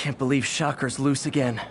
Can't believe Shocker's loose again.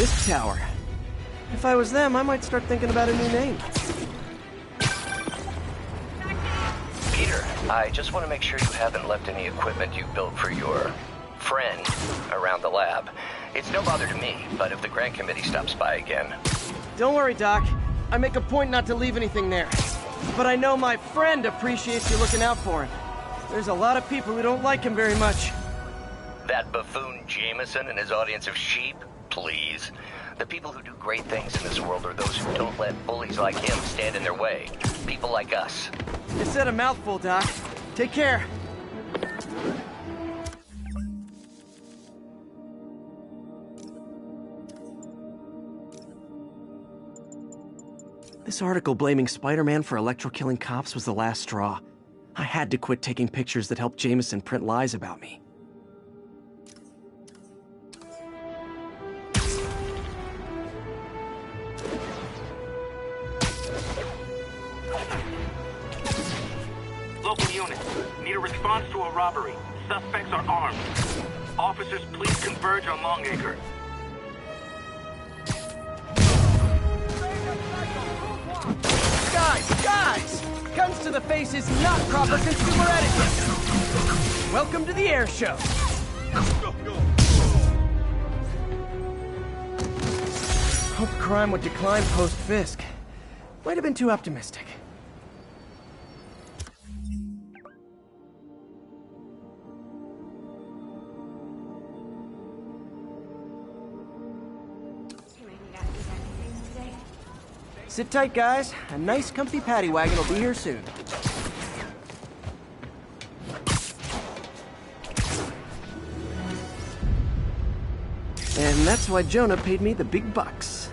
Fisk Tower. If I was them, I might start thinking about a new name. Peter, I just want to make sure you haven't left any equipment you built for your friend around the lab. It's no bother to me, but if the grant committee stops by again... Don't worry, Doc. I make a point not to leave anything there. But I know my friend appreciates you looking out for him. There's a lot of people who don't like him very much. That buffoon Jameson and his audience of sheep? Please. The people who do great things in this world are those who don't let bullies like him stand in their way. People like us. You said a mouthful, Doc. Take care. This article blaming Spider-Man for electro-killing cops was the last straw. I had to quit taking pictures that helped Jameson print lies about me. Local units, need a response to a robbery. Suspects are armed. Officers, please converge on Longacre. Guys! Guns to the face is not proper consumer etiquette! Welcome to the air show! Hope crime would decline post-Fisk. Might have been too optimistic. Sit tight, guys. A nice, comfy paddy wagon will be here soon. And that's why Jonah paid me the big bucks.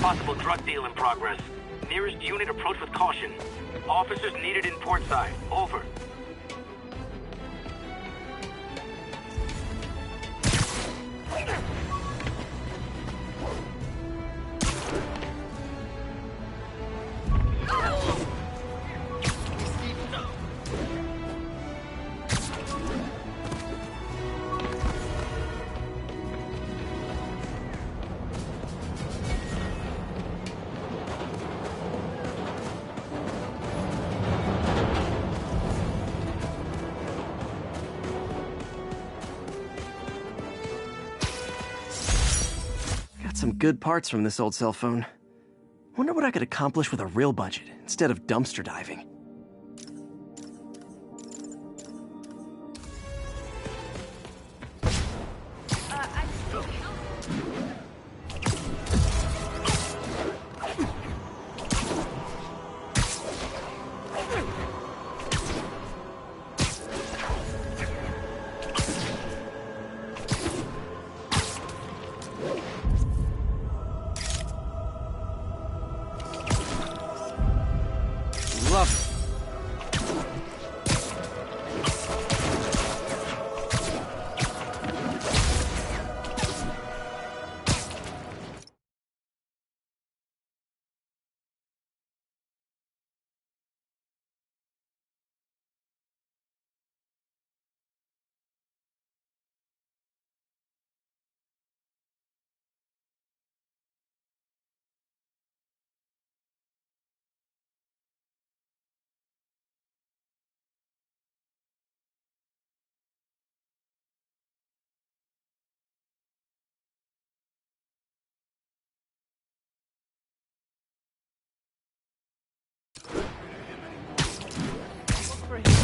Possible drug deal in progress. Nearest unit approach with caution. Officers needed in portside. Over. Some good parts from this old cell phone. Wonder what I could accomplish with a real budget instead of dumpster diving.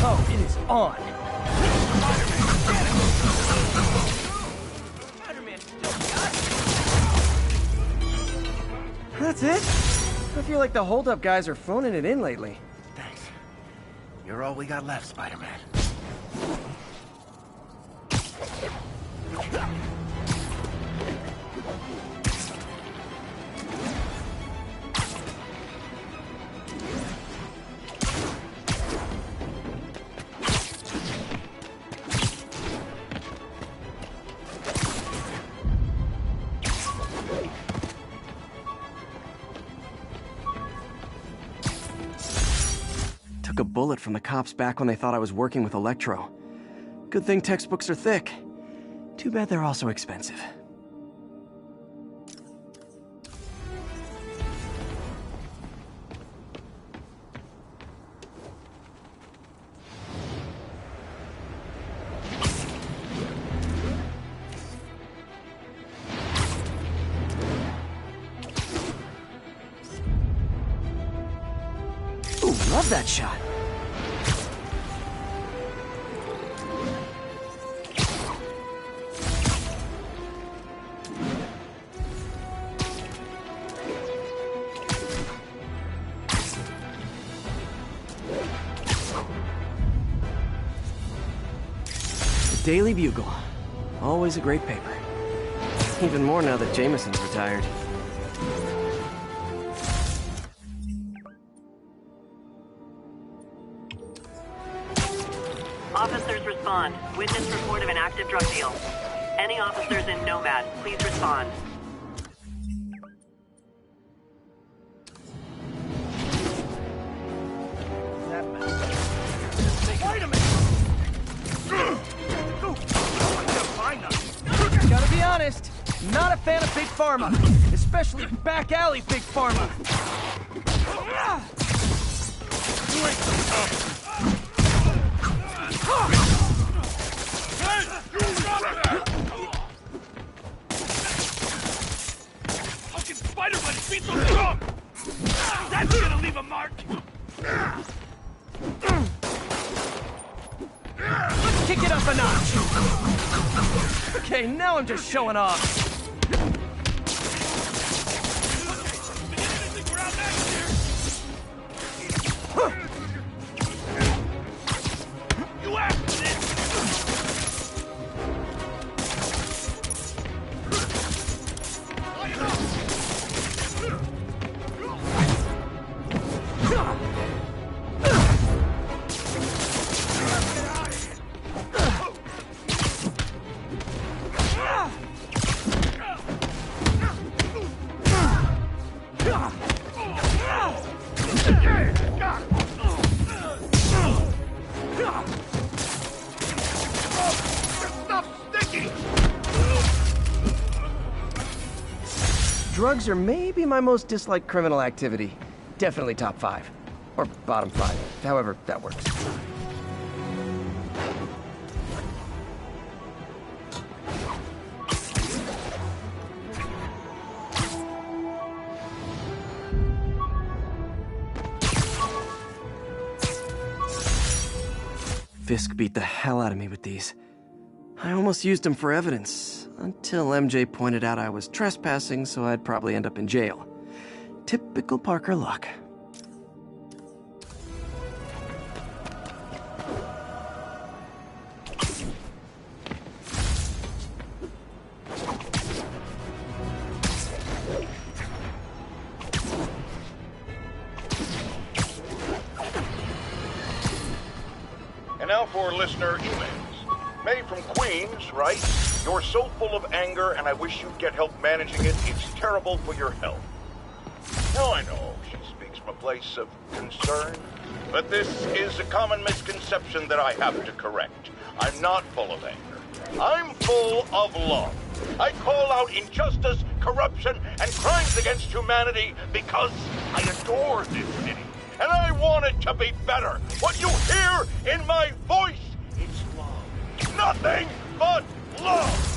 Oh, it is on. That's it? I feel like the hold-up guys are phoning it in lately. Thanks. You're all we got left, Spider-Man. took a bullet from the cops back when they thought I was working with Electro. Good thing textbooks are thick. Too bad they're also expensive. Ooh, love that shot. Daily Bugle. Always a great paper. Even more now that Jameson's retired. Officers respond. Witness report of an active drug deal. Any officers in Nomad, please respond. Wait a minute! Gotta be honest, not a fan of Big Pharma. Especially back alley Big Pharma. Fucking Spider-Man is being so strong! That's gonna leave a mark! Let's kick it up a notch. Okay, now I'm just showing off. You asked this! Drugs are maybe my most disliked criminal activity. Definitely top 5. Or bottom 5, however that works. Fisk beat the hell out of me with these. I almost used them for evidence, until MJ pointed out I was trespassing, so I'd probably end up in jail. Typical Parker luck. And now for listener emails. May from Queens writes, "You're so full of anger and I wish you'd get help managing it. It's terrible for your health." Now I know she speaks from a place of concern, but this is a common misconception that I have to correct. I'm not full of anger. I'm full of love. I call out injustice, corruption, and crimes against humanity because I adore this city. And I want it to be better. What you hear in my voice, it's love. Nothing but love.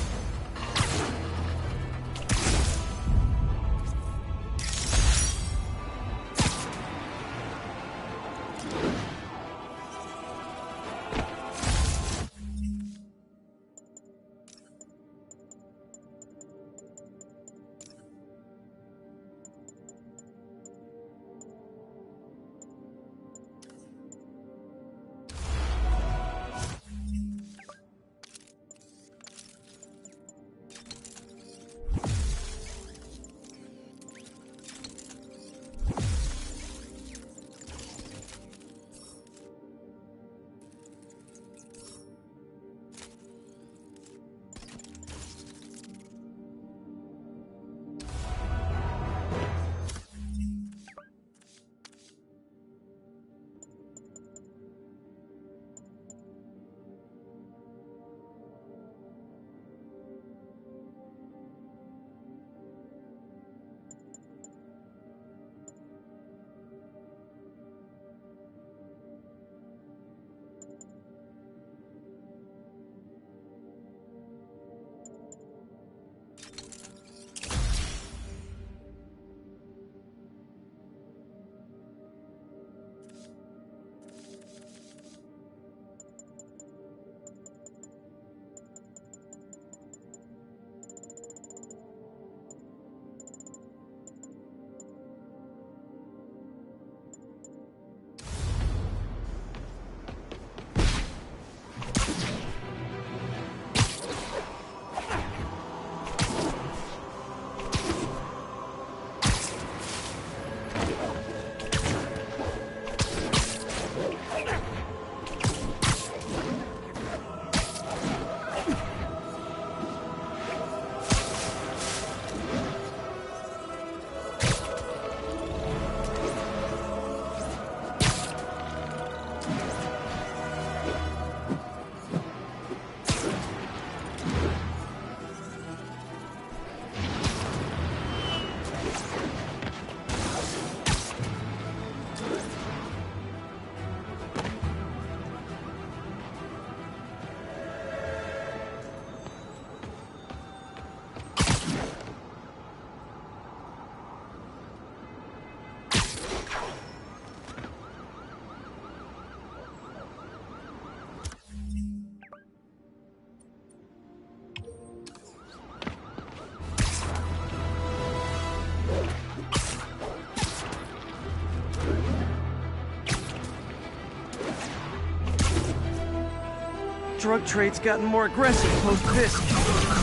drug trade's gotten more aggressive post-Fisk.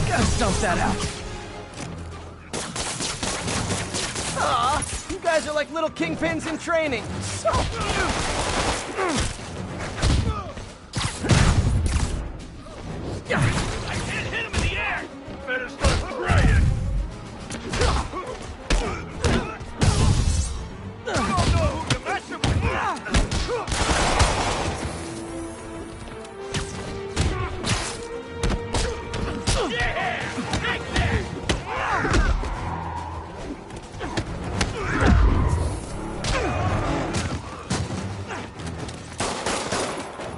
Gotta stump that out. Aw, you guys are like little kingpins in training. So cute. I can't hit him in the air! Better start spraying! I don't know who to mess him with! Yeah! Take that!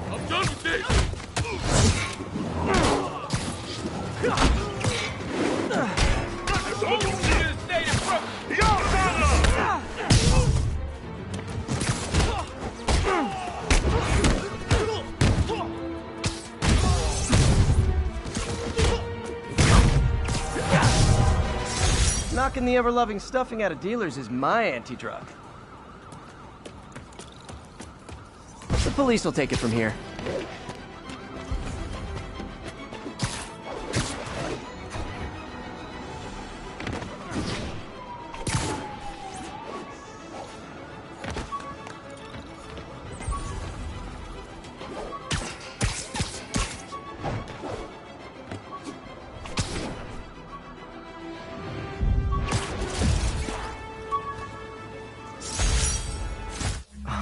I'm done with this! Knocking the ever-loving stuffing out of dealers is my anti-drug. The police will take it from here.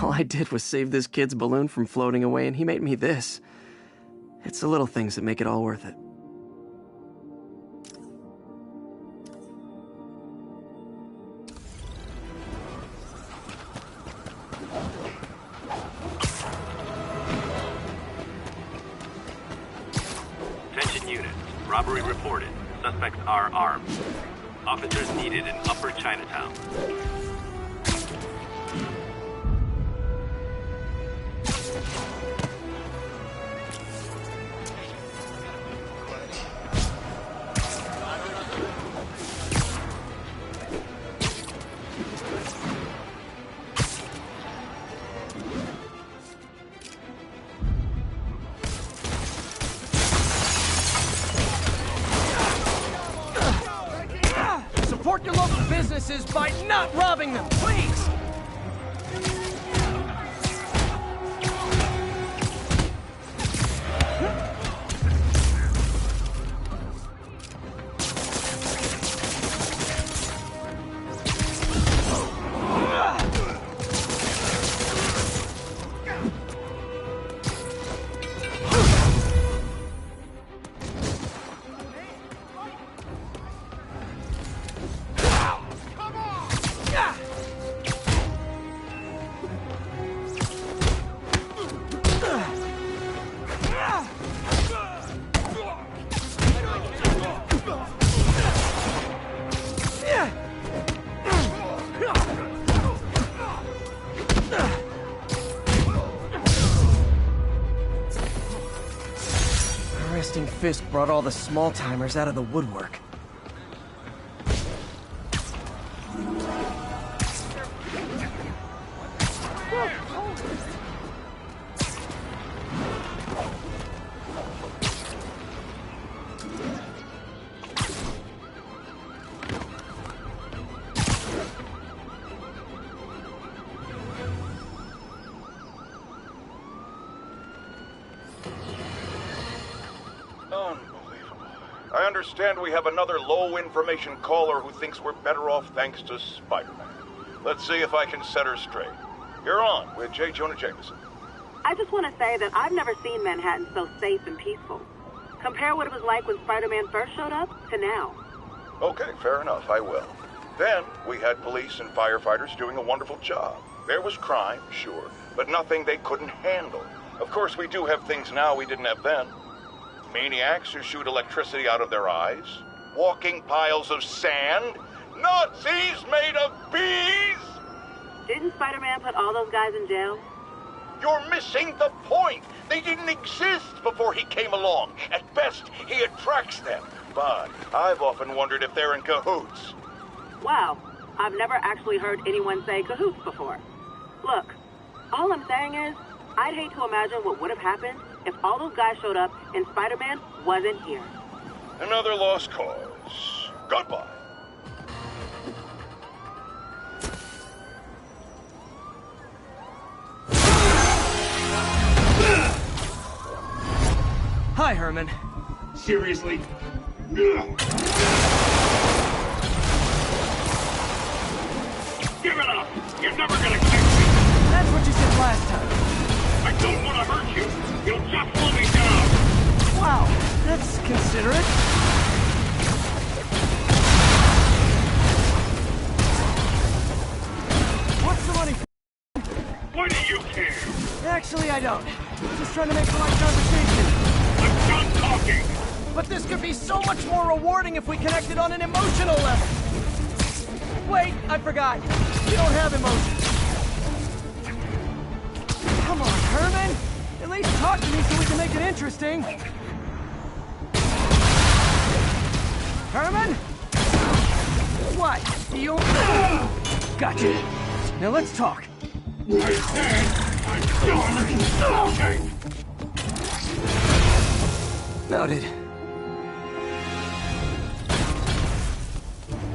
All I did was save this kid's balloon from floating away, and he made me this. It's the little things that make it all worth it. Attention units. Robbery reported. Suspects are armed. Officers needed in Upper Chinatown. Support your local businesses by not robbing them, please! Arresting Fisk brought all the small-timers out of the woodwork. Unbelievable. I understand we have another low-information caller who thinks we're better off thanks to Spider-Man. Let's see if I can set her straight. You're on with J. Jonah Jameson. I just want to say that I've never seen Manhattan so safe and peaceful. Compare what it was like when Spider-Man first showed up to now. Okay, fair enough, I will. Then, we had police and firefighters doing a wonderful job. There was crime, sure, but nothing they couldn't handle. Of course, we do have things now we didn't have then. Maniacs who shoot electricity out of their eyes, walking piles of sand, Nazis made of bees! Didn't Spider-Man put all those guys in jail? You're missing the point! They didn't exist before he came along. At best, he attracts them. But I've often wondered if they're in cahoots. Wow, I've never actually heard anyone say cahoots before. Look, all I'm saying is, I'd hate to imagine what would have happened if all those guys showed up and Spider-Man wasn't here. Another lost cause. Goodbye. Hi, Herman. Seriously? Give it up! You're never gonna catch me! That's what you said last time. I don't want to hurt you! You'll just slow me down! Wow, that's considerate. What's the money for? Why do you care? Actually, I don't. Just trying to make polite conversation. I'm done talking! But this could be so much more rewarding if we connected on an emotional level. Wait, I forgot. You don't have emotions. Come on, Herman. At least talk to me so we can make it interesting. Herman? What? You... Gotcha. Now let's talk. I said I'm done talking! Noted.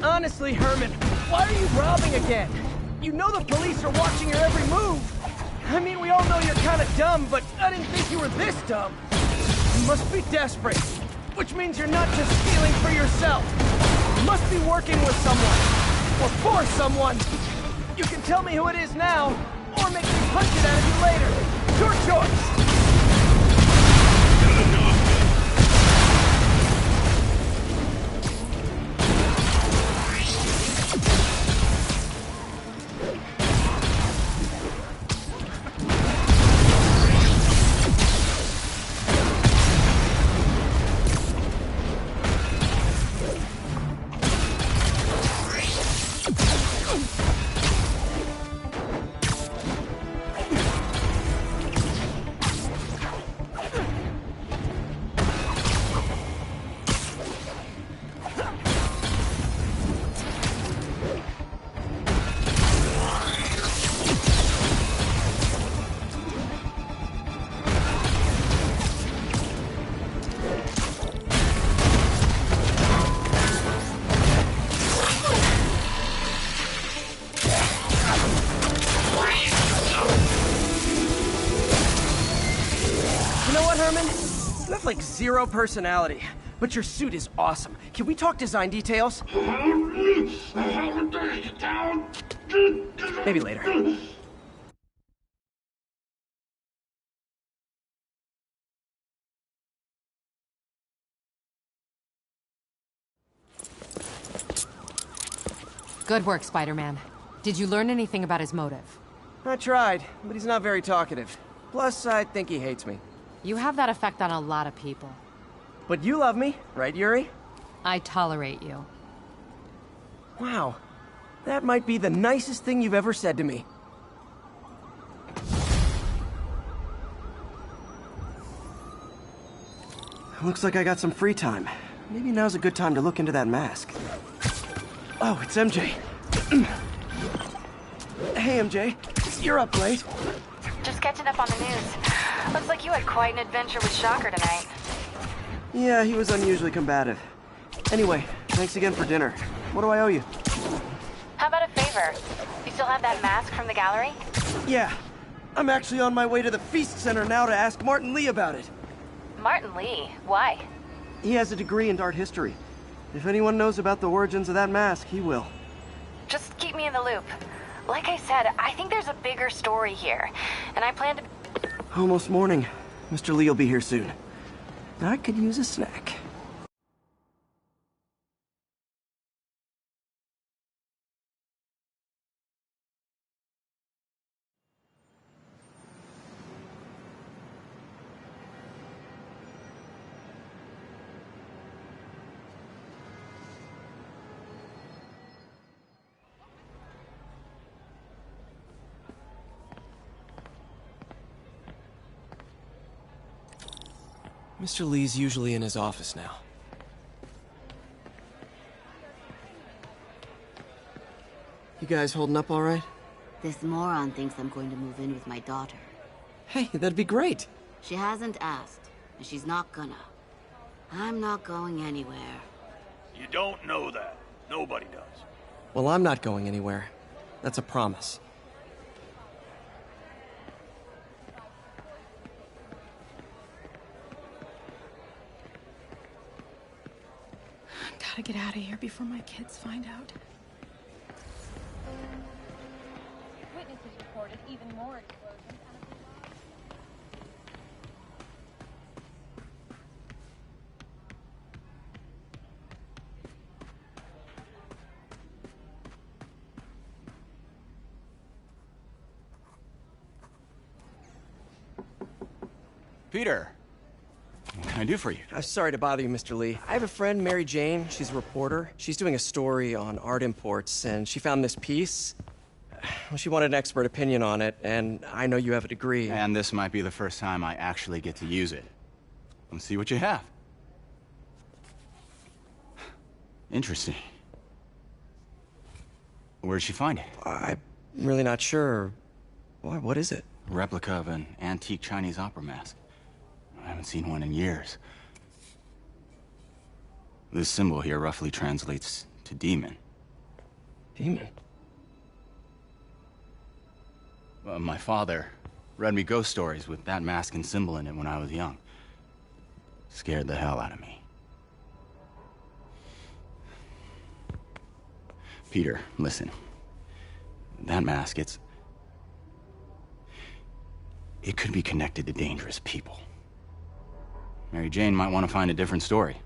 Honestly, Herman, why are you robbing again? You know the police are watching your every move. I mean, we all know you're kind of dumb, but I didn't think you were this dumb. You must be desperate, which means you're not just stealing for yourself. You must be working with someone, or for someone. You can tell me who it is now, or make me punch it out of you later. Your choice. You have like zero personality, but your suit is awesome. Can we talk design details? Maybe later. Good work, Spider-Man. Did you learn anything about his motive? I tried, but he's not very talkative. Plus, I think he hates me. You have that effect on a lot of people. But you love me, right, Yuri? I tolerate you. Wow. That might be the nicest thing you've ever said to me. Looks like I got some free time. Maybe now's a good time to look into that mask. Oh, it's MJ. Hey, MJ. You're up late. Just catching up on the news. Looks like you had quite an adventure with Shocker tonight. Yeah, he was unusually combative. Anyway, thanks again for dinner. What do I owe you? How about a favor? You still have that mask from the gallery? Yeah. I'm actually on my way to the Feast Center now to ask Martin Lee about it. Martin Lee? Why? He has a degree in art history. If anyone knows about the origins of that mask, he will. Just keep me in the loop. Like I said, I think there's a bigger story here, and I plan to... Almost morning. Mr. Lee will be here soon. I could use a snack. Mr. Lee's usually in his office now. You guys holding up all right? This moron thinks I'm going to move in with my daughter. Hey, that'd be great. She hasn't asked, and she's not gonna. I'm not going anywhere. You don't know that. Nobody does. Well, I'm not going anywhere. That's a promise. Gotta get out of here before my kids find out. Witnesses reported even more explosions. Peter, what can I do for you? I'm sorry to bother you, Mr. Lee. I have a friend, Mary Jane. She's a reporter. She's doing a story on art imports, and she found this piece. Well, she wanted an expert opinion on it, and I know you have a degree. And this might be the first time I actually get to use it. Let's see what you have. Interesting. Where did she find it? I'm really not sure. Why, what is it? A replica of an antique Chinese opera mask. I haven't seen one in years. This symbol here roughly translates to demon. Demon? My father read me ghost stories with that mask and symbol in it when I was young. Scared the hell out of me. Peter, listen. That mask, it could be connected to dangerous people. Mary Jane might want to find a different story.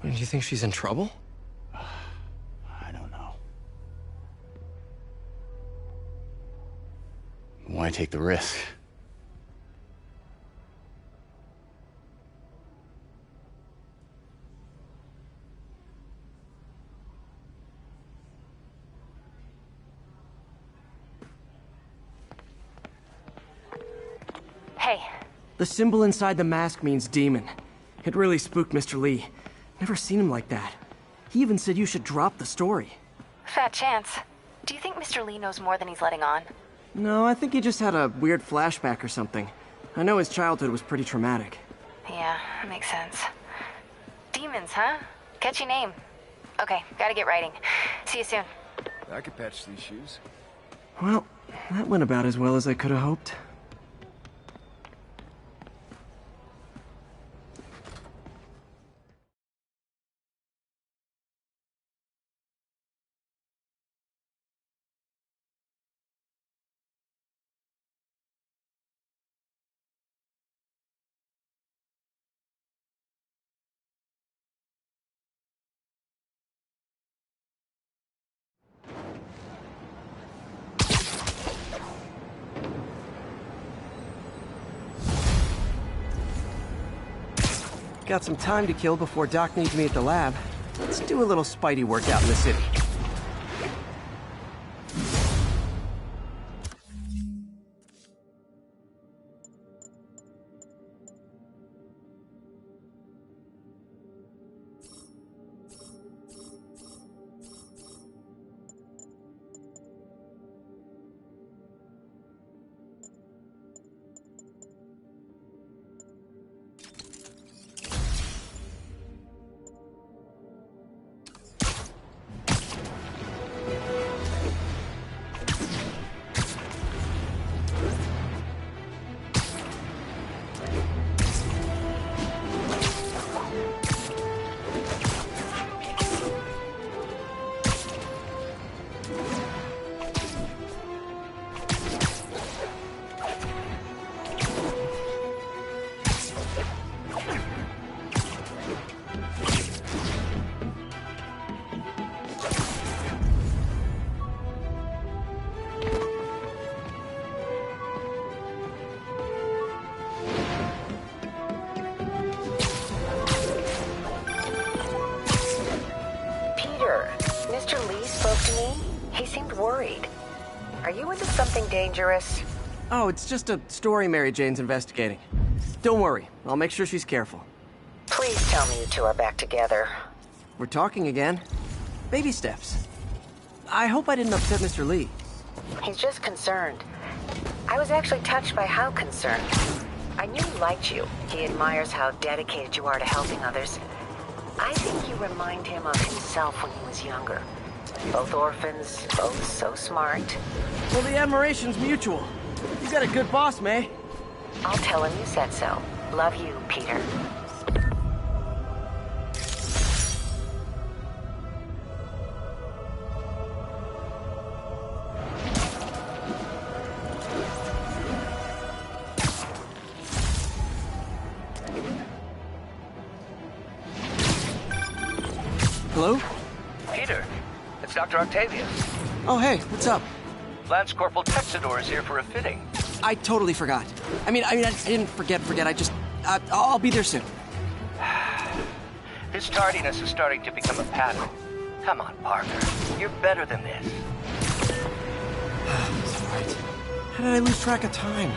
Do you think she's in trouble? I don't know. Why take the risk? Hey. The symbol inside the mask means demon. It really spooked Mr. Lee. Never seen him like that. He even said you should drop the story. Fat chance. Do you think Mr. Lee knows more than he's letting on? No, I think he just had a weird flashback or something. I know his childhood was pretty traumatic. Yeah, makes sense. Demons, huh? Catchy name. Okay, gotta get writing. See you soon. I could patch these shoes. Well, that went about as well as I could have hoped. Got some time to kill before Doc needs me at the lab. Let's do a little Spidey workout in the city. Mr. Lee spoke to me. He seemed worried. Are you into something dangerous? Oh, it's just a story Mary Jane's investigating. Don't worry, I'll make sure she's careful. Please tell me you two are back together. We're talking again. Baby steps. I hope I didn't upset Mr. Lee. He's just concerned. I was actually touched by how concerned. I knew he liked you. He admires how dedicated you are to helping others. I think you remind him of himself when he was younger. Both orphans, both so smart. Well, the admiration's mutual. You got a good boss, May. I'll tell him you said so. Love you, Peter. Hello? Peter, it's Dr. Octavius. Oh, hey, what's up? Lance Corporal Texador is here for a fitting. I totally forgot. I didn't forget. I'll be there soon. His tardiness is starting to become a pattern. Come on, Parker. You're better than this. It's all right. How did I lose track of time?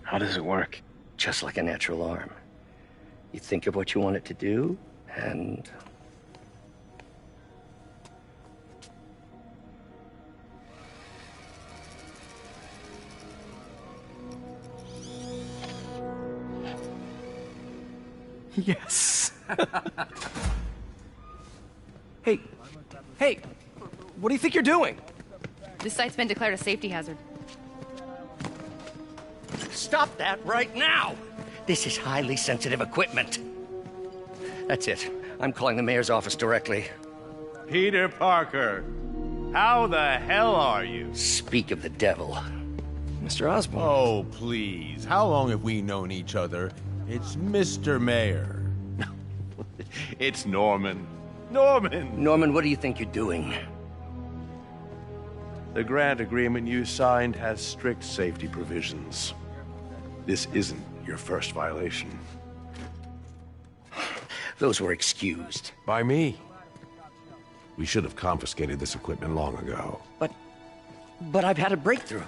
How does it work? Just like a natural arm. You think of what you want it to do, and... Yes. Hey, what do you think you're doing? This site's been declared a safety hazard. Stop that right now! This is highly sensitive equipment. That's it. I'm calling the mayor's office directly. Peter Parker, how the hell are you? Speak of the devil. Mr. Osborn. Oh, please. How long have we known each other? It's Mr. Mayor. It's Norman. Norman, what do you think you're doing? The grant agreement you signed has strict safety provisions. This isn't your first violation. Those were excused. By me. We should have confiscated this equipment long ago. But I've had a breakthrough.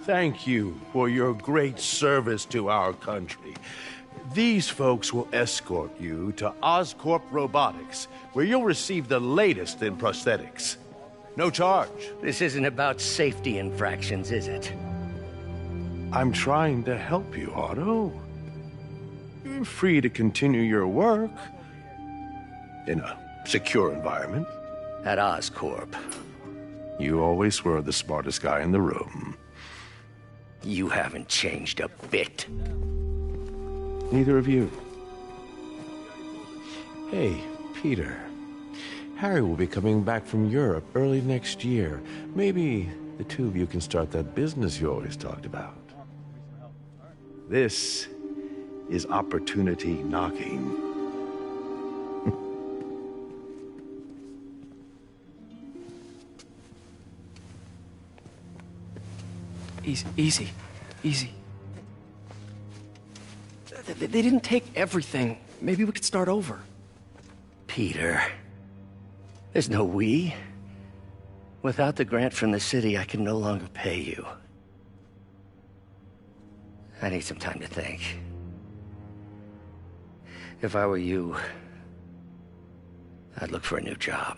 Thank you for your great service to our country. These folks will escort you to Oscorp Robotics, where you'll receive the latest in prosthetics. No charge. This isn't about safety infractions, is it? I'm trying to help you, Otto. You're free to continue your work in a secure environment. At Oscorp. You always were the smartest guy in the room. You haven't changed a bit. Neither of you. Hey, Peter. Harry will be coming back from Europe early next year. Maybe the two of you can start that business you always talked about. This is opportunity knocking. Easy. They didn't take everything. Maybe we could start over. Peter, there's no we. Without the grant from the city, I can no longer pay you. I need some time to think. If I were you, I'd look for a new job.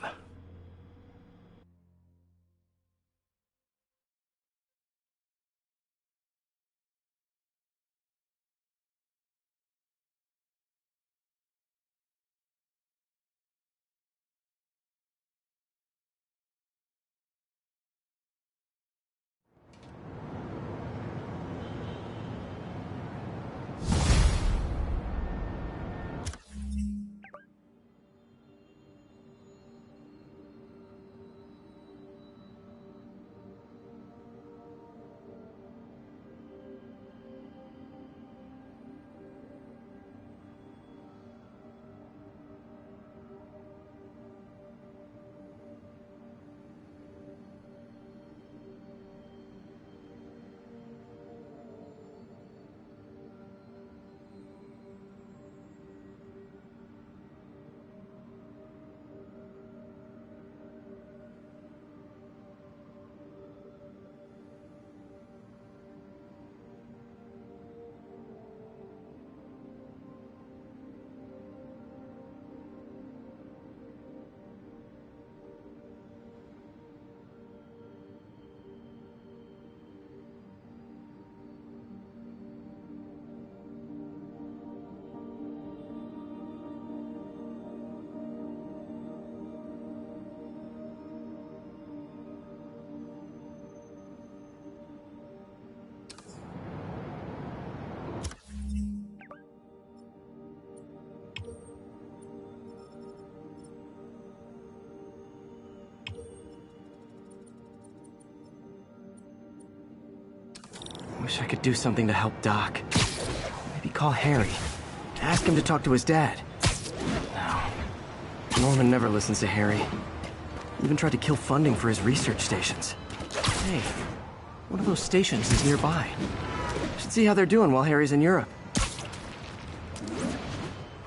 Wish I could do something to help Doc. Maybe call Harry. Ask him to talk to his dad. No. Norman never listens to Harry. Even tried to kill funding for his research stations. Hey, one of those stations is nearby. Should see how they're doing while Harry's in Europe.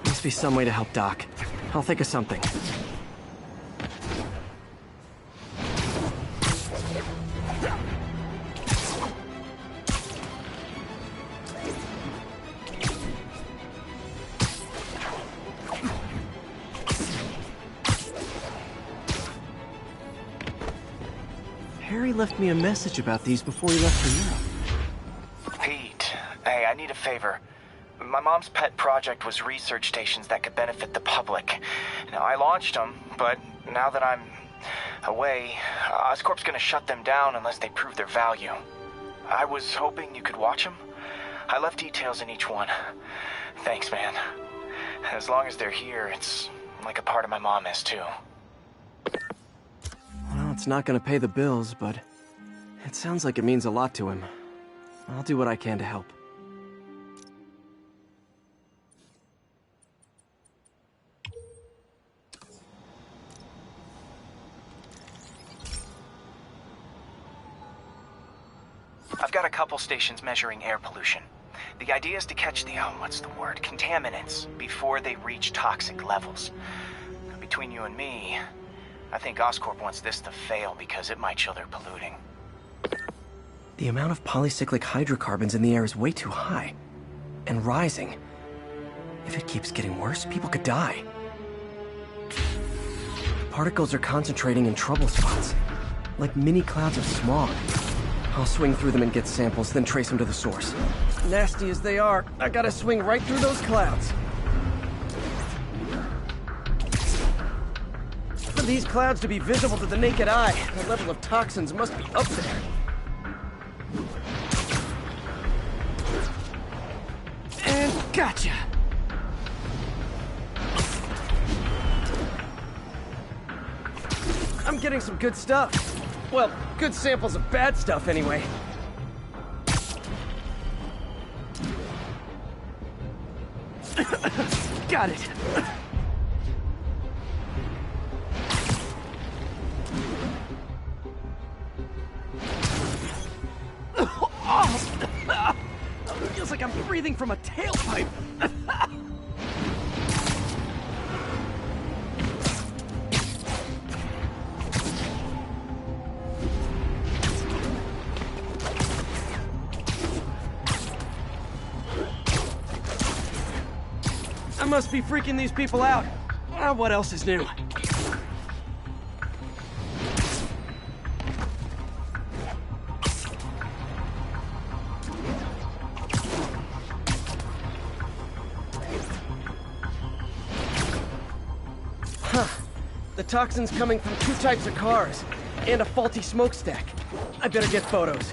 Must be some way to help Doc. I'll think of something. Harry left me a message about these before he left for Europe. Pete, hey, I need a favor. My mom's pet project was research stations that could benefit the public. Now, I launched them, but now that I'm away, Oscorp's gonna shut them down unless they prove their value. I was hoping you could watch them. I left details in each one. Thanks, man. As long as they're here, it's like a part of my mom is, too. Well, it's not gonna pay the bills, but it sounds like it means a lot to him. I'll do what I can to help. I've got a couple stations measuring air pollution. The idea is to catch the, contaminants before they reach toxic levels. Between you and me, I think Oscorp wants this to fail because it might show they're polluting. The amount of polycyclic hydrocarbons in the air is way too high. And rising. If it keeps getting worse, people could die. Particles are concentrating in trouble spots, like mini clouds of smog. I'll swing through them and get samples, then trace them to the source. Nasty as they are, I gotta swing right through those clouds. For these clouds to be visible to the naked eye, the level of toxins must be up there. And gotcha! I'm getting some good stuff. Well, good samples of bad stuff, anyway. Got it. feels like I'm breathing from a tailpipe. I must be freaking these people out. What else is new? The toxin's coming from 2 types of cars, and a faulty smokestack. I better get photos.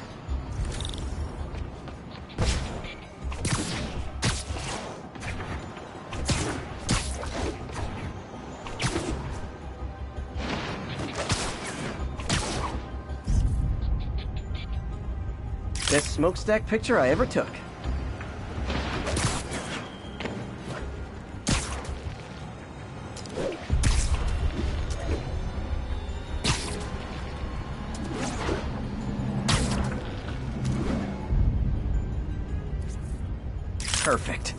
Best smokestack picture I ever took. Perfect.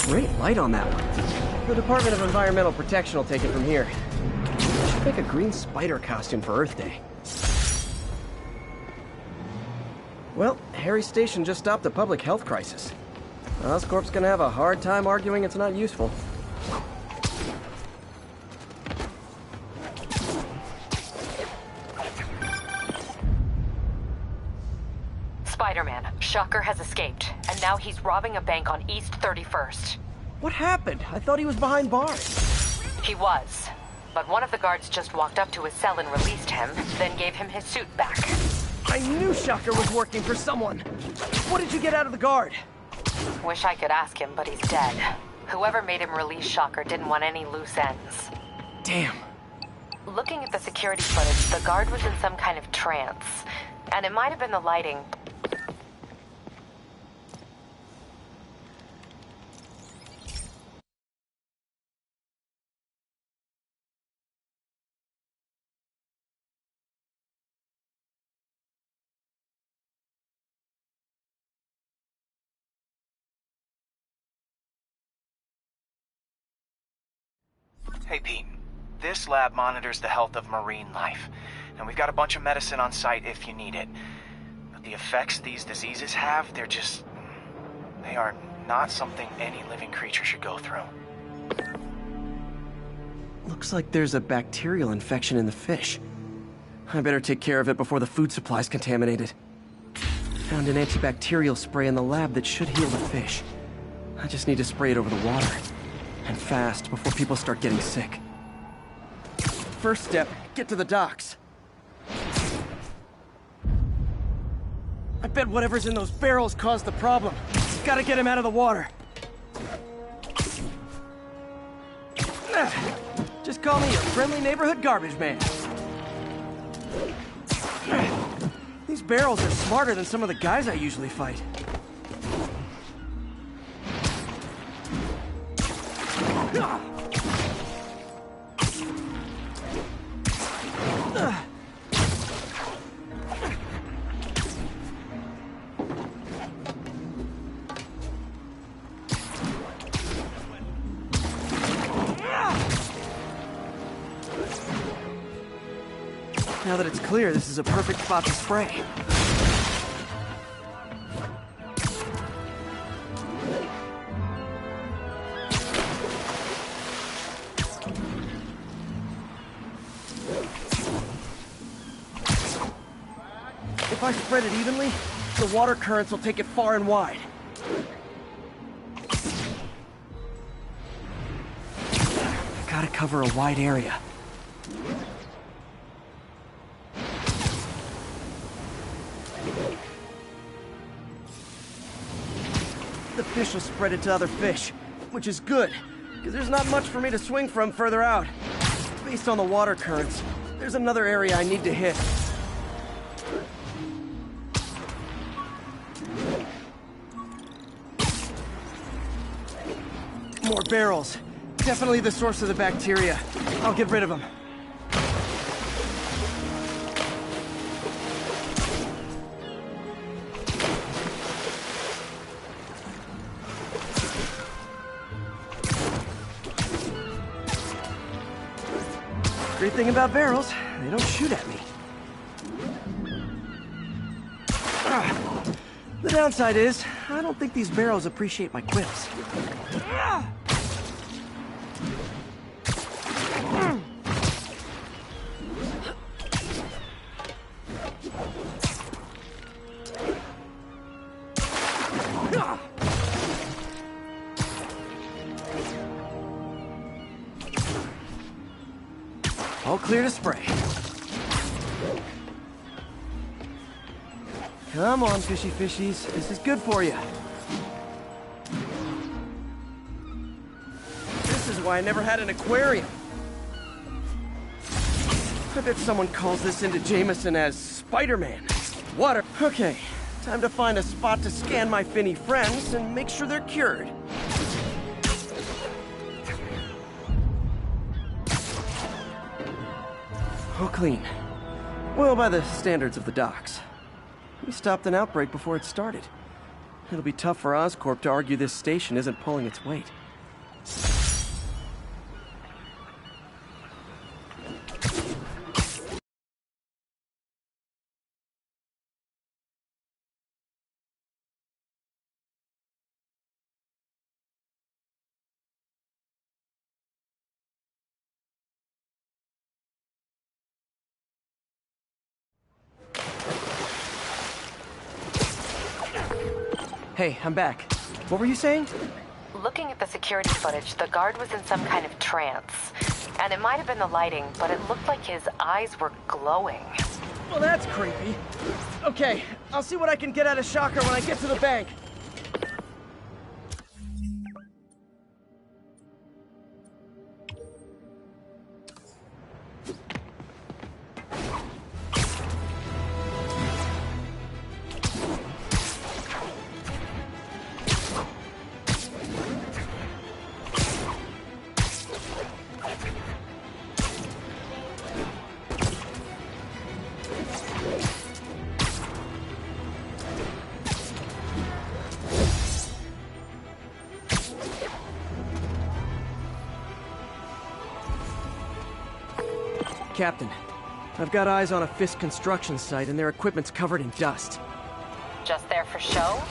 Great light on that one. The Department of Environmental Protection will take it from here. I should make a green spider costume for Earth Day. Well, Harry's station just stopped a public health crisis. Oscorp's gonna have a hard time arguing it's not useful. Spider-Man, Shocker has escaped, and now he's robbing a bank on East 31st. What happened? I thought he was behind bars. He was, but one of the guards just walked up to his cell and released him, then gave him his suit back. I knew Shocker was working for someone. What did you get out of the guard? Wish I could ask him, but he's dead. Whoever made him release Shocker didn't want any loose ends. Damn. Looking at the security footage, the guard was in some kind of trance. And it might have been the lighting. Hey, Pete. This lab monitors the health of marine life, and we've got a bunch of medicine on site if you need it. But the effects these diseases have, they are not something any living creature should go through. Looks like there's a bacterial infection in the fish. I better take care of it before the food supply's contaminated. Found an antibacterial spray in the lab that should heal the fish. I just need to spray it over the water. And fast, before people start getting sick. First step, get to the docks. I bet whatever's in those barrels caused the problem. Gotta get him out of the water. Just call me your friendly neighborhood garbage man. These barrels are smarter than some of the guys I usually fight. Now that it's clear, this is a perfect spot to spray. If I spread it evenly, the water currents will take it far and wide. Gotta cover a wide area. The fish will spread it to other fish, which is good, because there's not much for me to swing from further out. Based on the water currents, there's another area I need to hit. More barrels. Definitely the source of the bacteria. I'll get rid of them. Great thing about barrels, they don't shoot at me. The downside is, I don't think these barrels appreciate my quips. All clear to spray. Come on, fishy fishies. This is good for you. This is why I never had an aquarium. I bet someone calls this into Jameson as Spider-Man. Water. Okay, time to find a spot to scan my finny friends and make sure they're cured. All clean. Well, by the standards of the docks. We stopped an outbreak before it started. It'll be tough for Oscorp to argue this station isn't pulling its weight. Hey, I'm back. What were you saying? Looking at the security footage, the guard was in some kind of trance. And it might have been the lighting, but it looked like his eyes were glowing. Well, that's creepy. Okay, I'll see what I can get out of Shocker when I get to the bank. Captain, I've got eyes on a Fisk construction site and their equipment's covered in dust. Just there for show?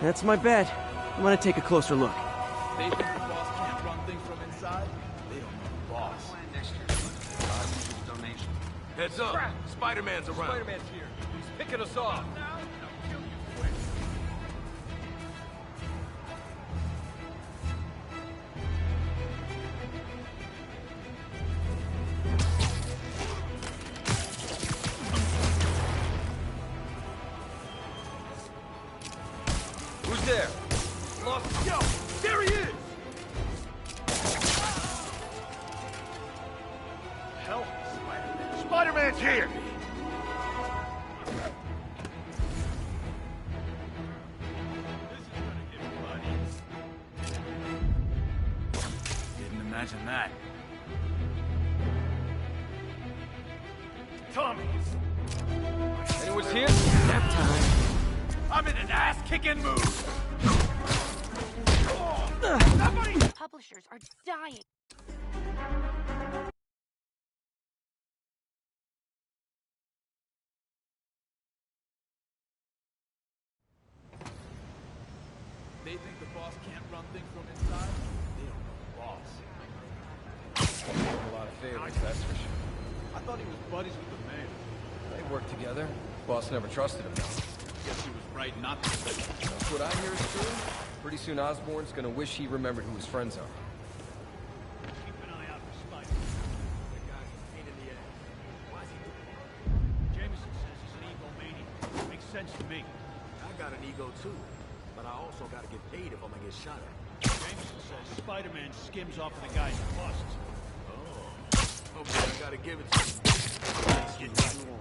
That's my bet. I'm gonna take a closer look. They think the boss can't run things from inside? They don't know the boss. Next year. Donation. Heads up! Spider-Man's around. Spider-Man's here. He's picking us off. Who's there? Lost. Yo, there he is! Help, Spider-Man. Spider-Man's here! Didn't imagine that. Tommy! Anyone's here? Nap time. I'm in an ass-kicking mood! Publishers are dying. They think the boss can't run things from inside? They don't know the boss. A lot of favors, that's for sure. I thought he was buddies with the mayor. They worked together. Boss never trusted him, though. Guess he was right not to. If what I hear is true, pretty soon Osborn's gonna wish he remembered who his friends are. Keep an eye out for Spider. That guy's a pain in the ass. Why is he doing? Jameson says he's an egomaniac. Makes sense to me. I got an ego too, but I also gotta get paid if I'm gonna get shot at. Jameson says Spider-Man skims off of the guy's busts. Oh. Okay, I gotta give it to him. Let's get that on.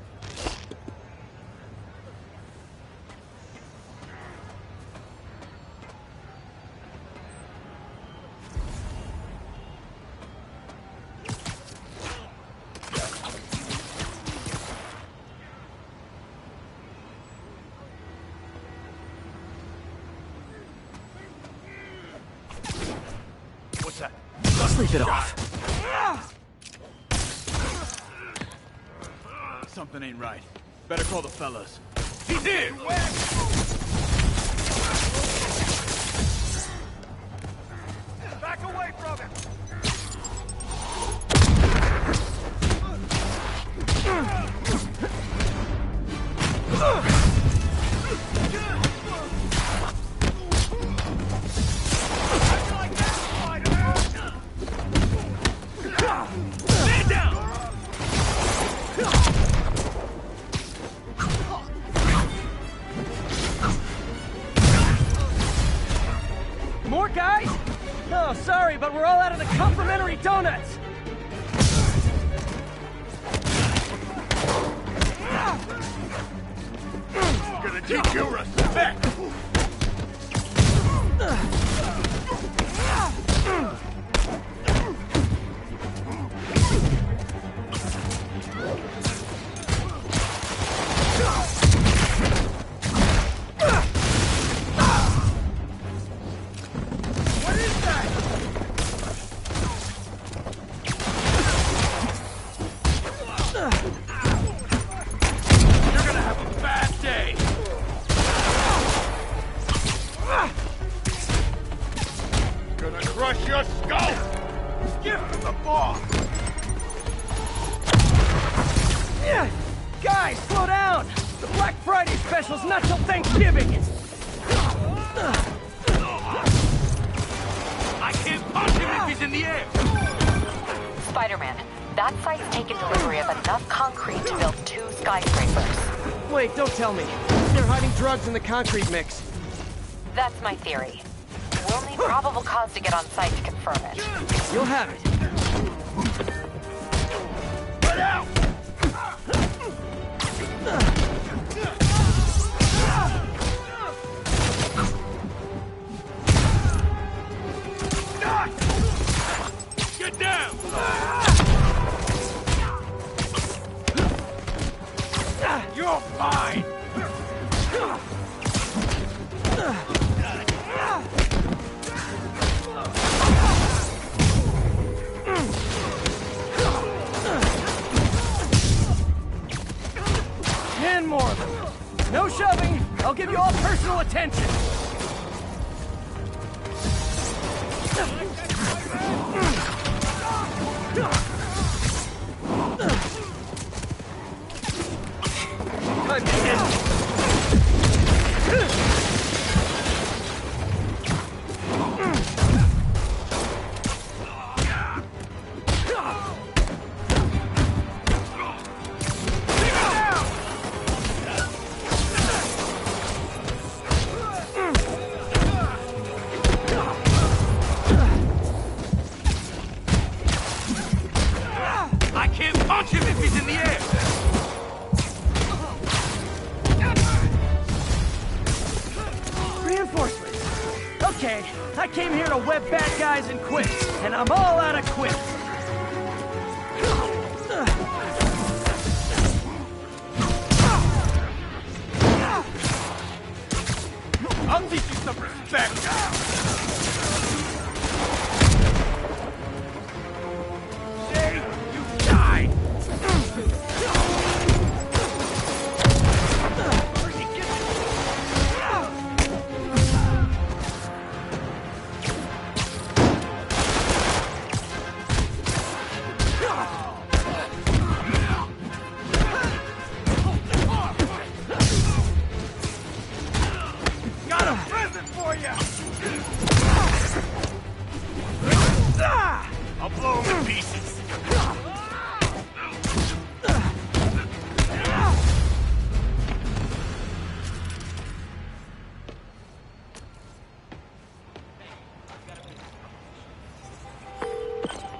Sleep it off. Something ain't right. Better call the fellas. He's in! Back away from him! Man down! More guys? Oh, sorry, but we're all out of the complimentary donuts. Gonna teach you respect! What is that? You're gonna have a bad day! Gonna crush your skull! Gift from the boss! Yeah. Guys, slow down! The Black Friday special's not till Thanksgiving! I can't punch him if he's in the air! Spider-Man, that site's taken delivery of enough concrete to build 2 skyscrapers. Wait, don't tell me. They're hiding drugs in the concrete mix. That's my theory. We'll need probable cause to get on site to confirm it. You'll have it. Get out! Get down! You're fine! 10 more of them. No shoving. I'll give you all personal attention. Time to end. I can't punch him if he's in the air! Reinforcements. Okay, I came here to web bad guys and quit, and I'm all out of quits. I'll teach you some respect! Say you died! Where'd he get Got a present for you! I'll blow him to pieces!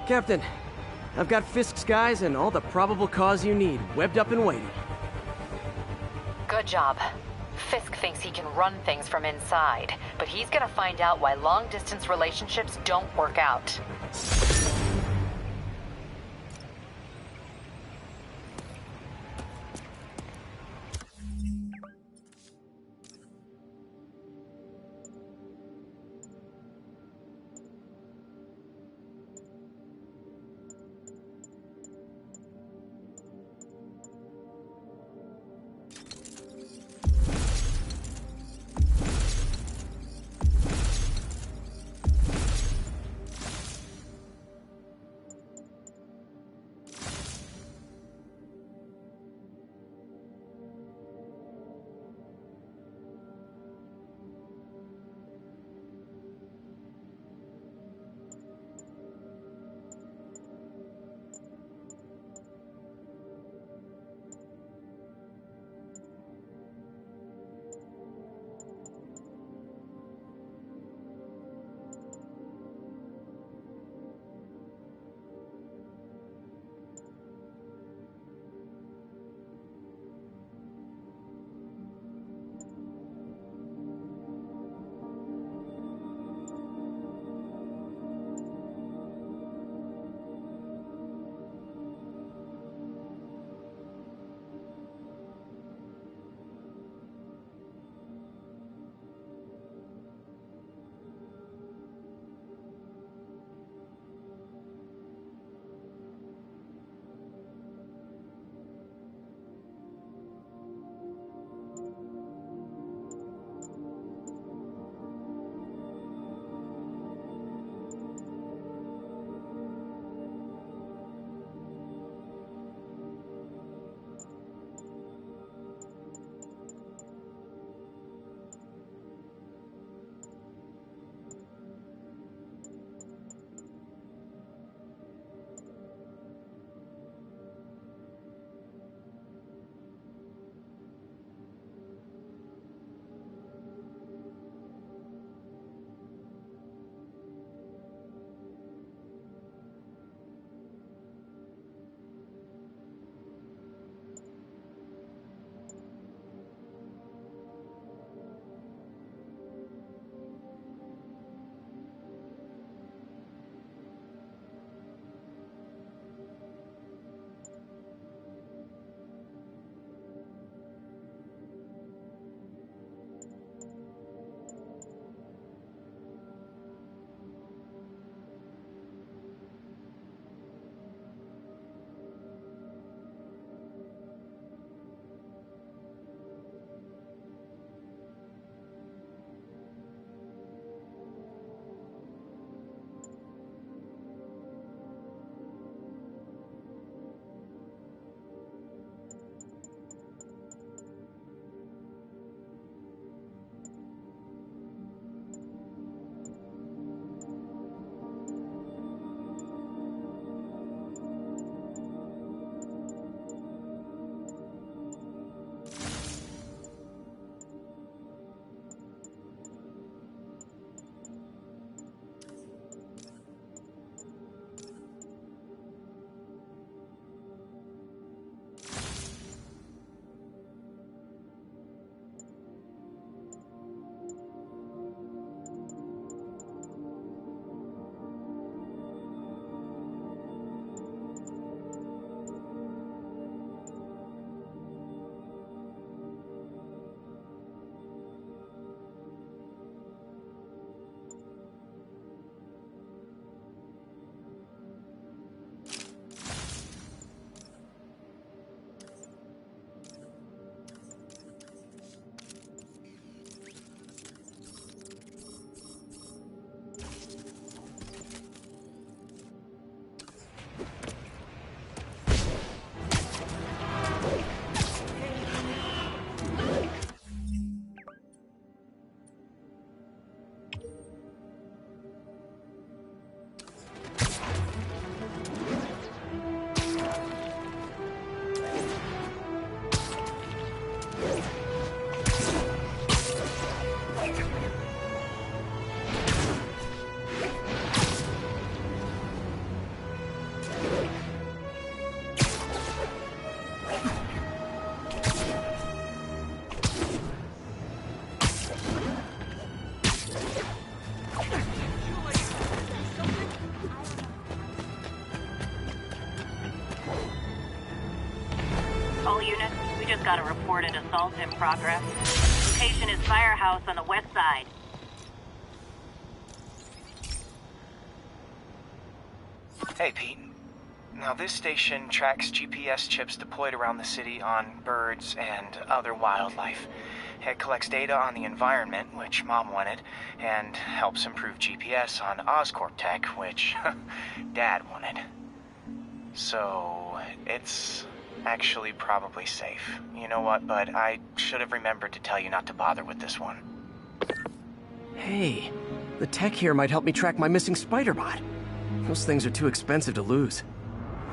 Captain, I've got Fisk's guys and all the probable cause you need, webbed up and waiting. Good job. Fisk thinks he can run things from inside, but he's gonna find out why long-distance relationships don't work out. unit assault in progress. Location is Firehouse on the west side. Hey, Pete. Now, this station tracks GPS chips deployed around the city on birds and other wildlife. It collects data on the environment, which Mom wanted, and helps improve GPS on Oscorp tech, which Dad wanted. So, it's actually probably safe. You know what, bud? I should have remembered to tell you not to bother with this one. Hey, the tech here might help me track my missing spider bot. Those things are too expensive to lose.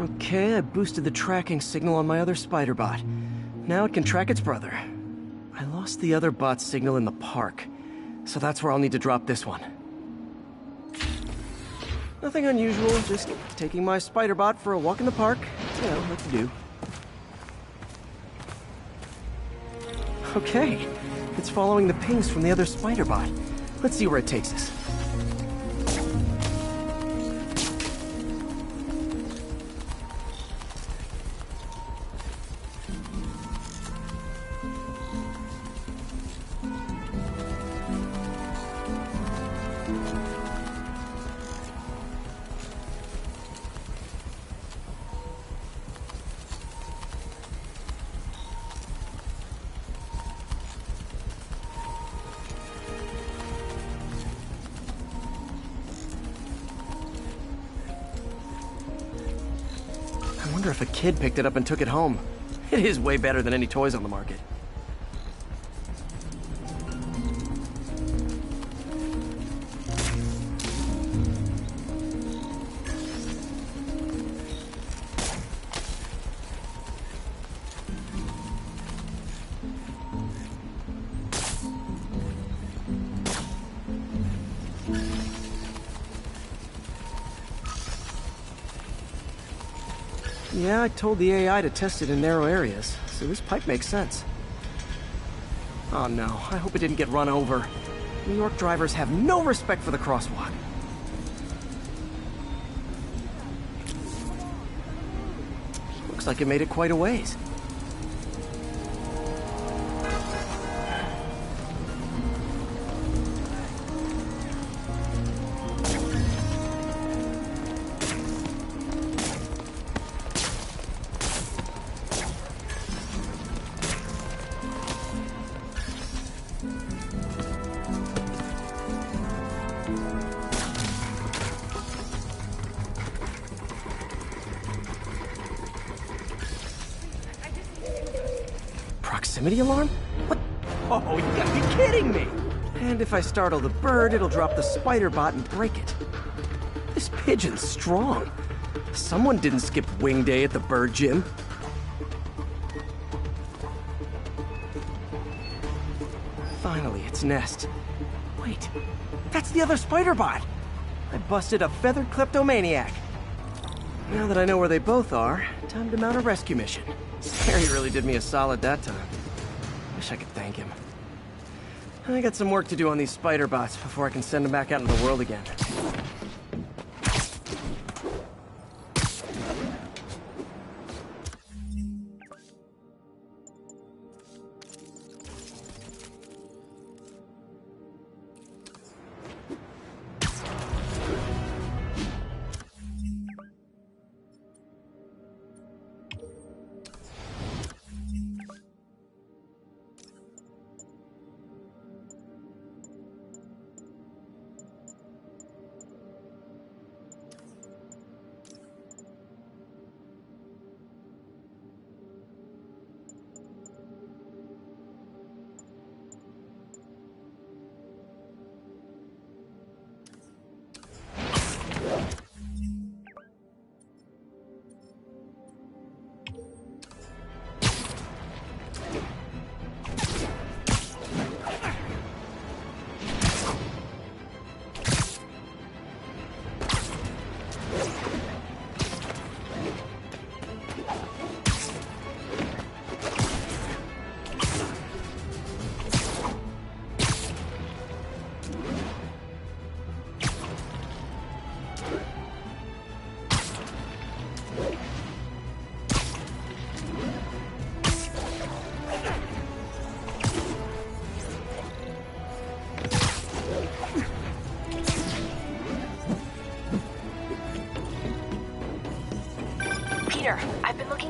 Okay, I boosted the tracking signal on my other spider bot. Now it can track its brother. I lost the other bot's signal in the park, so that's where I'll need to drop this one. Nothing unusual, just taking my spider bot for a walk in the park. You know, what to do. Okay, it's following the pings from the other spider bot. Let's see where it takes us. I wonder if a kid picked it up and took it home. It is way better than any toys on the market. Yeah, I told the AI to test it in narrow areas, so this pipe makes sense. Oh no, I hope it didn't get run over. New York drivers have no respect for the crosswalk. Looks like it made it quite a ways. Proximity alarm? What? Oh, you gotta be kidding me! And if I startle the bird, it'll drop the spider bot and break it. This pigeon's strong. Someone didn't skip wing day at the bird gym. Finally, its nest. Wait, that's the other spider bot! I busted a feathered kleptomaniac. Now that I know where they both are, time to mount a rescue mission. Harry really did me a solid that time. Wish I could thank him. I got some work to do on these spider bots before I can send them back out into the world again.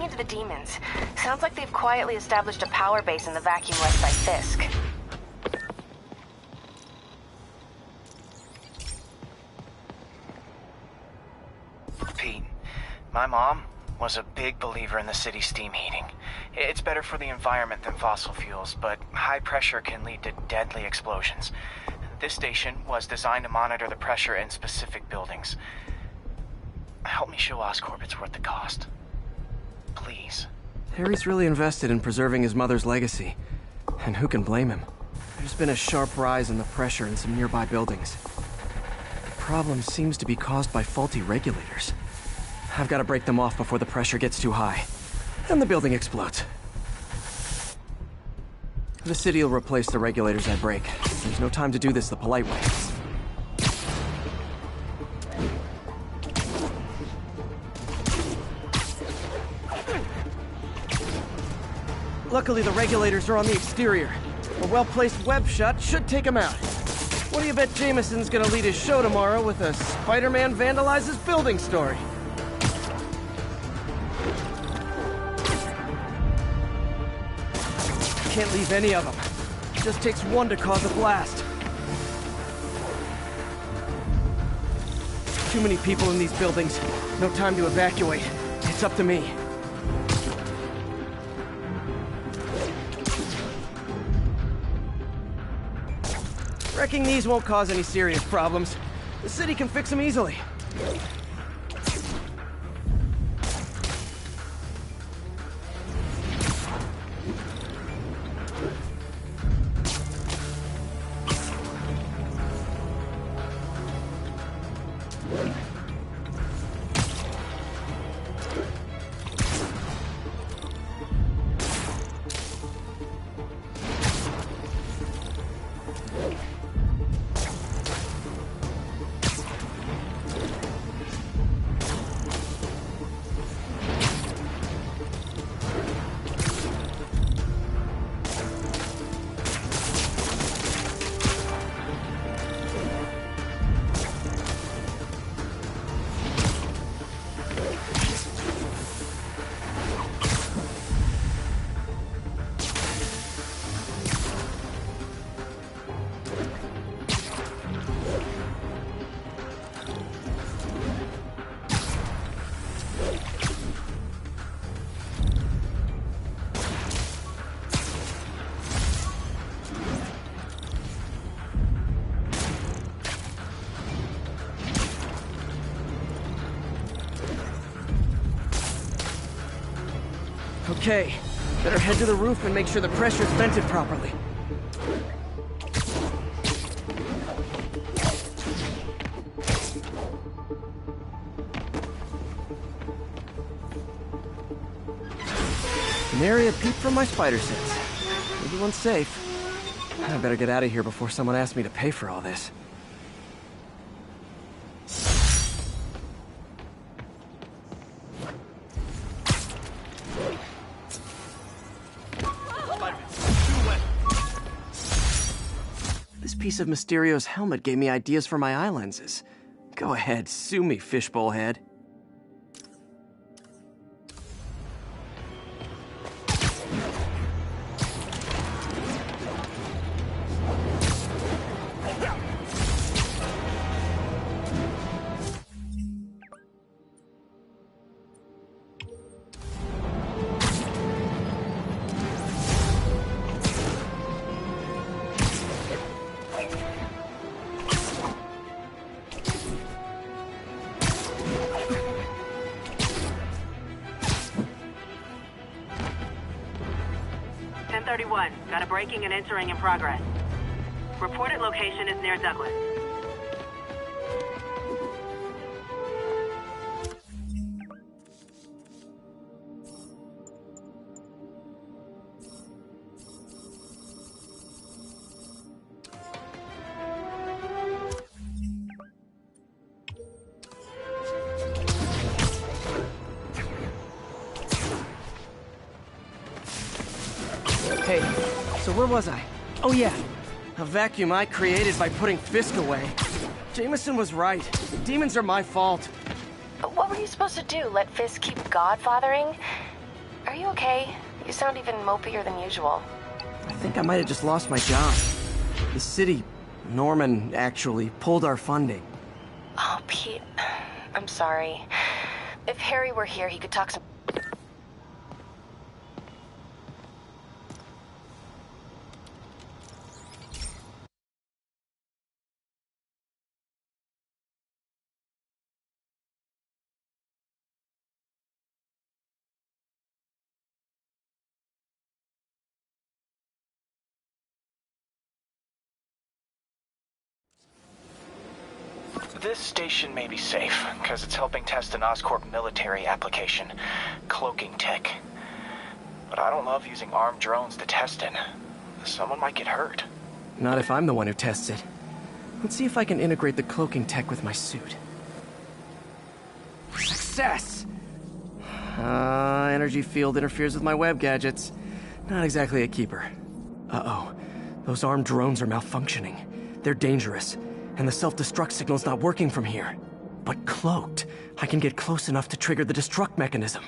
into the demons. Sounds like they've quietly established a power base in the vacuum left by Fisk. Pete, my mom was a big believer in the city's steam heating. It's better for the environment than fossil fuels, but high pressure can lead to deadly explosions. This station was designed to monitor the pressure in specific buildings. Help me show Oscorp it's worth the cost. Please. Harry's really invested in preserving his mother's legacy. And who can blame him? There's been a sharp rise in the pressure in some nearby buildings. The problem seems to be caused by faulty regulators. I've got to break them off before the pressure gets too high. And the building explodes. The city will replace the regulators I break. There's no time to do this the polite way. Luckily, the regulators are on the exterior. A well-placed web shot should take them out. What do you bet Jameson's gonna lead his show tomorrow with a Spider-Man vandalizes building story? Can't leave any of them. It just takes one to cause a blast. Too many people in these buildings. No time to evacuate. It's up to me. Wrecking these won't cause any serious problems. The city can fix them easily. Okay, better head to the roof and make sure the pressure's vented properly. Nary a peep from my spider sense. Everyone's safe. I better get out of here before someone asks me to pay for all this. This piece of Mysterio's helmet gave me ideas for my eye lenses. Go ahead, sue me, fishbowl head. Got a breaking and entering in progress. Reported location is near Douglas. Hey, so where was I? Oh yeah, a vacuum I created by putting Fisk away. Jameson was right. Demons are my fault. What were you supposed to do? Let Fisk keep godfathering? Are you okay? You sound even mopier than usual. I think I might have just lost my job. The city, Norman, actually pulled our funding. Oh, Pete. I'm sorry. If Harry were here, he could talk some... This station may be safe, because it's helping test an Oscorp military application, cloaking tech. But I don't love using armed drones to test it. Someone might get hurt. Not if I'm the one who tests it. Let's see if I can integrate the cloaking tech with my suit. Success! Energy field interferes with my web gadgets. Not exactly a keeper. Uh-oh. Those armed drones are malfunctioning. They're dangerous. And the self-destruct signal's not working from here. But cloaked, I can get close enough to trigger the destruct mechanism.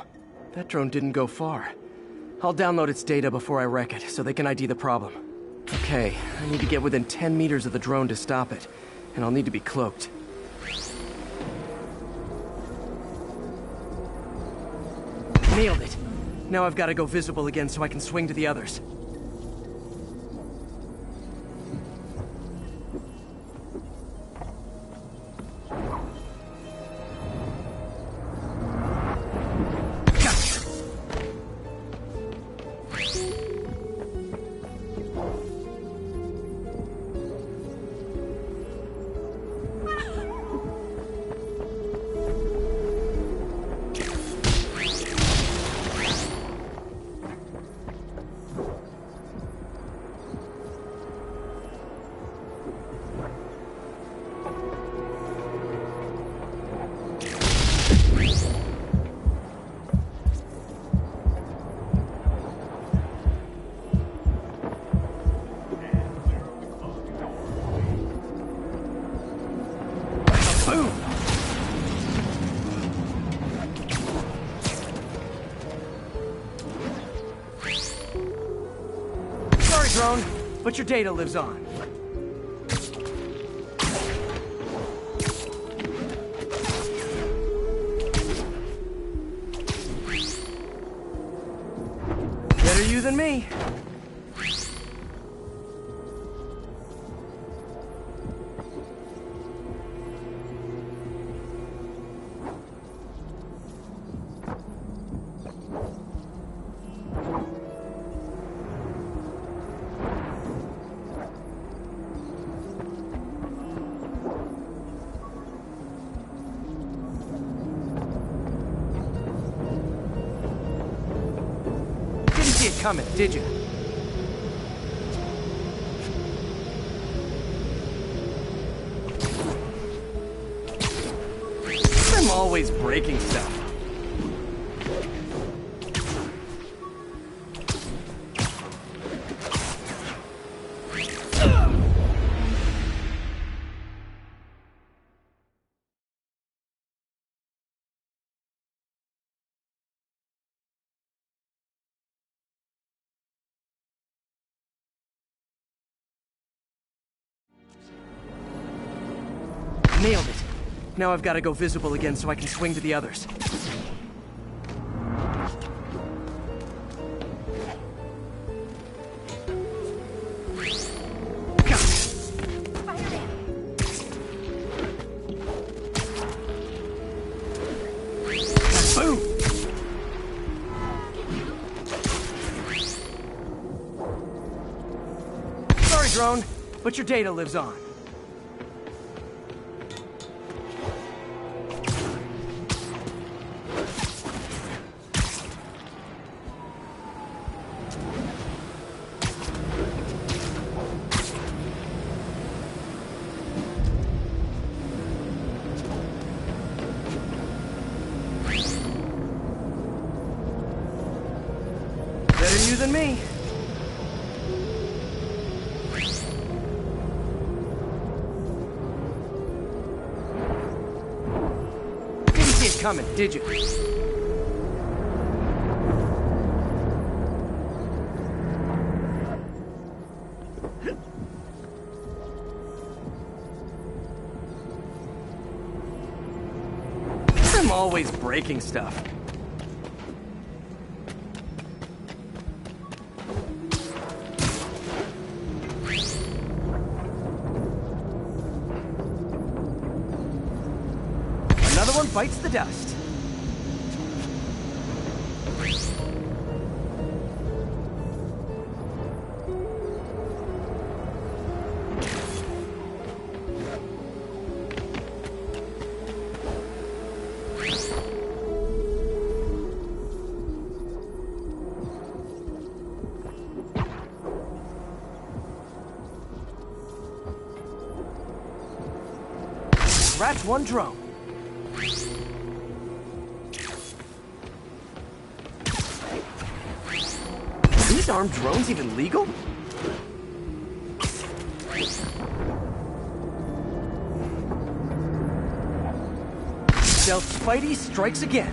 That drone didn't go far. I'll download its data before I wreck it, so they can ID the problem. Okay, I need to get within 10 meters of the drone to stop it. And I'll need to be cloaked. Nailed it! Now I've got to go visible again so I can swing to the others. Drone, but your data lives on. Better you than me. Coming, did you? I'm always breaking stuff. Nailed it. Now I've got to go visible again so I can swing to the others. Boom! Sorry, drone, but your data lives on. Better you than me. Didn't see it coming, did you? I'm always breaking stuff. Another one bites the dust. Scratch one drone. Are these armed drones even legal? Stealth Spidey strikes again.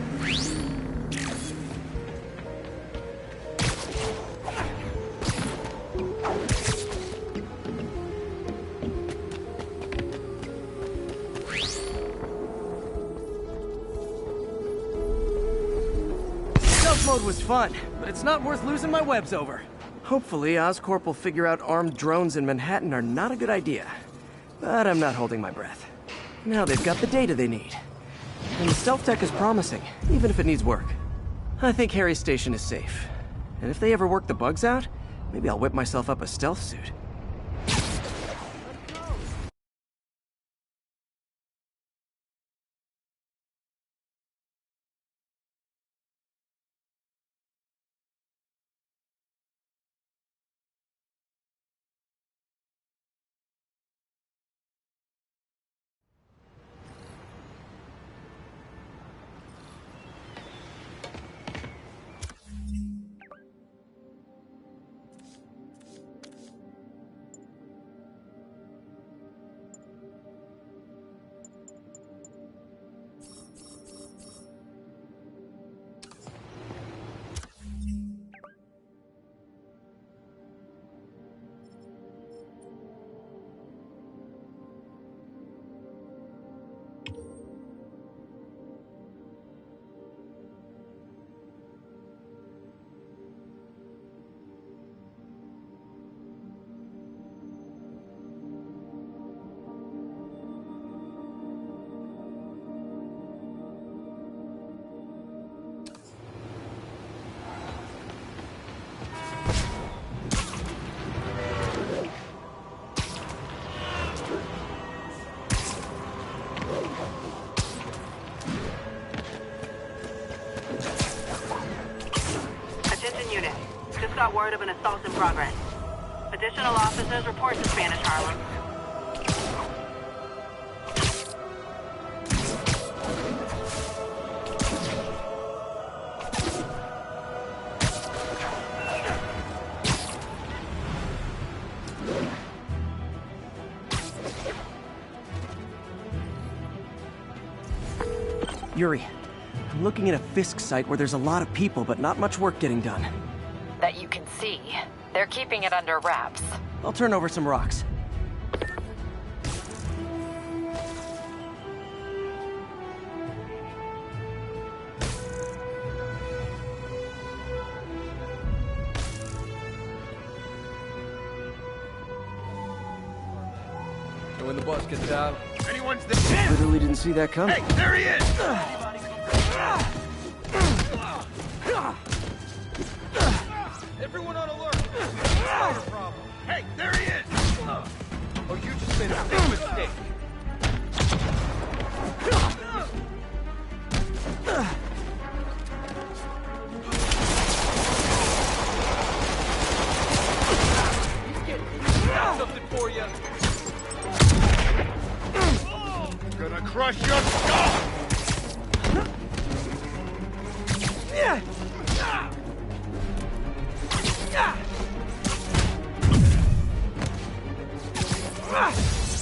Stealth mode was fun, but it's not worth losing my webs over. Hopefully, Oscorp will figure out armed drones in Manhattan are not a good idea. But I'm not holding my breath. Now they've got the data they need. And the stealth tech is promising, even if it needs work. I think Harry's station is safe. And if they ever work the bugs out, maybe I'll whip myself up a stealth suit. Got word of an assault in progress. Additional officers report to Spanish Harlem. Yuri, I'm looking at a Fisk site where there's a lot of people, but not much work getting done. That you can see. They're keeping it under wraps. I'll turn over some rocks. And when the bus gets out, Anyone's there? Literally didn't see that coming. Hey, there he is! everyone on alert. Spider problem. Hey, there he is! Oh, you just made a big mistake. Got something for you. Gonna crush your skull!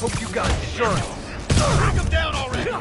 Hope you got insurance. Bring him down already!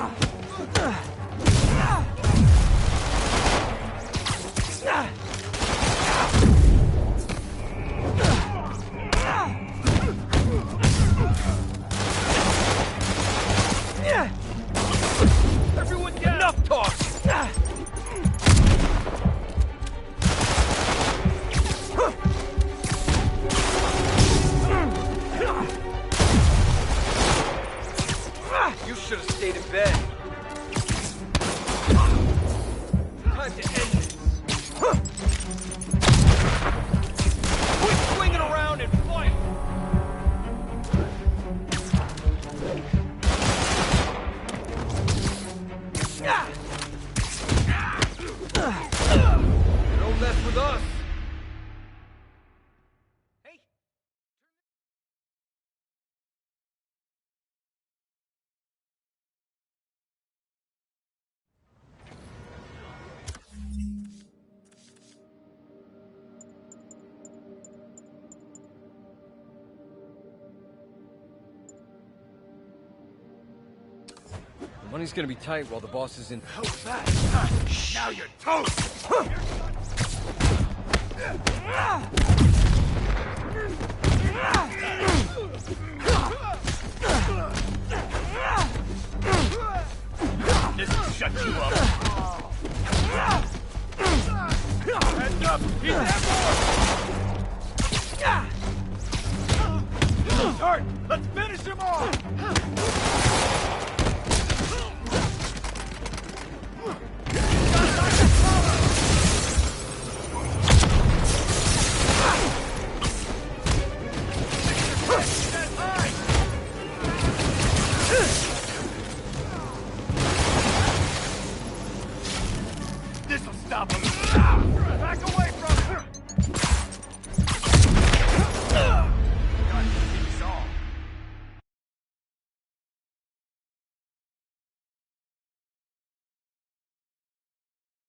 bed. Time to end this. Quit swinging around and fight! Don't mess with us! Money's gonna be tight while the boss is in. How fast? Now you're toast!